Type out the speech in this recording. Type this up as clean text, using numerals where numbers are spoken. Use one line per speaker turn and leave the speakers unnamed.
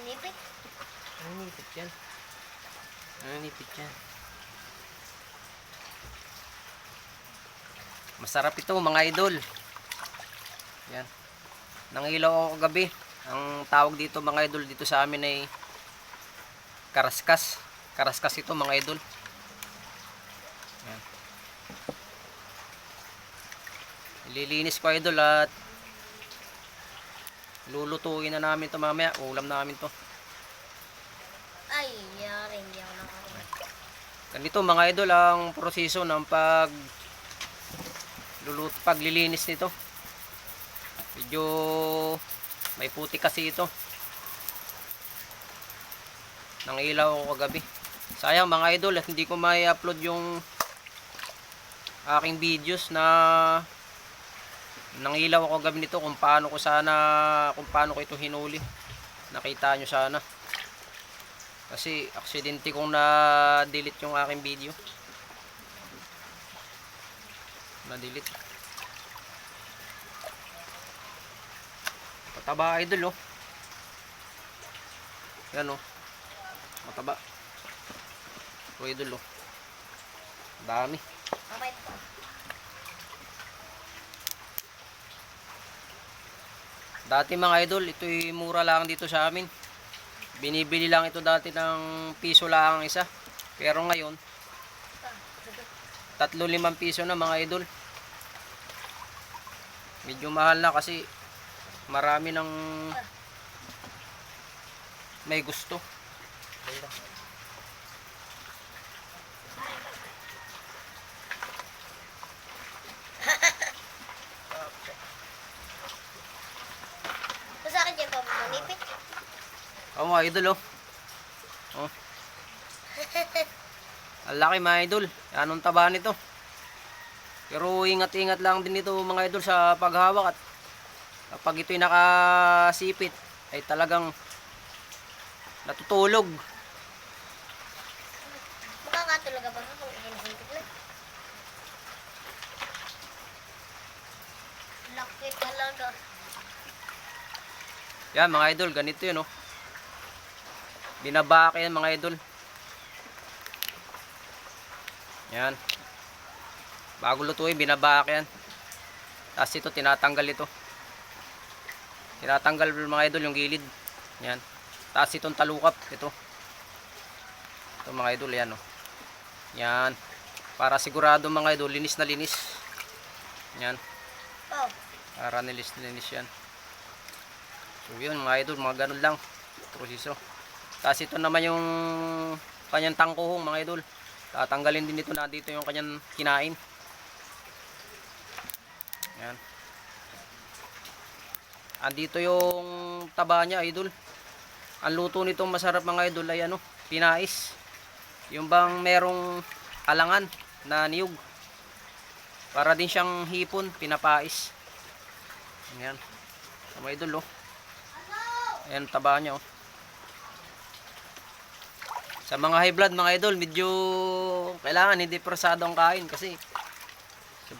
Nipit.
Nipit yan. Nipit yan. Masarap ito mga idol. Yan. Nangilaw ako kagabi. Ang tawag dito mga idol dito sa amin ay karaskas. Karaskas ito mga idol. Yan. Ililinis ko idol at lulutuin na namin ito mamaya. Ulam namin to.
Ay, yari. Hindi ako nakakuha.
Ganito mga idol ang proseso ng paglilinis nito. Medyo may puti kasi ito. Nangilaw ako kagabi. Sayang mga idol at hindi ko may upload yung aking videos na nangilaw ako kagabi nito kung paano ko ito hinuli. Nakita nyo sana. Kasi aksidente kong na-delete yung aking video. Na-delete. Mataba idol oh. Yan oh. Mataba. O idol oh. Dami.
Mabait po.
Dati mga idol, ito'y mura lang dito sa amin. Binibili lang ito dati ng piso lang ang isa. Pero ngayon, 3-5 piso na mga idol. Medyo mahal na kasi marami ng may gusto.
Sa akin dyan pa manipit.
Oo mga idol oh. Oh. Ang laki mga idol. Anong taba nito. Pero ingat-ingat lang din ito mga idol sa paghawak at kapag ito'y nakasipit ay talagang natutulog.
Makakatulog ka ba kung hinahintip na? Laki talaga.
Yan mga idol, ganito yun oh. Binabaka yan mga idol. Yan. Bago lutuin, binabaka yan. Tapos ito, tinatanggal ito. Tinatanggal mga idol yung gilid. Yan. Tapos itong talukap. Ito. Ito mga idol, yan oh. Yan. Para sigurado mga idol, linis na linis. Yan.
Oh.
Para nilis na linis yan. So yun mga idol, mga ganun lang. Proseso. Tapos ito naman yung kanyang tangkuhong mga idol. Tatanggalin din ito na dito yung kanyang kinain. Yan. Andito yung taba niya idol. Ang luto nitong masarap mga idol ay ano, pinais. Yung bang merong alangan na niyog. Para din siyang hipon, pinapais. Yan. Mga idol oh. Ayan taba niya oh. Sa mga high blood mga idol, medyo kailangan hindi prosado ang kain kasi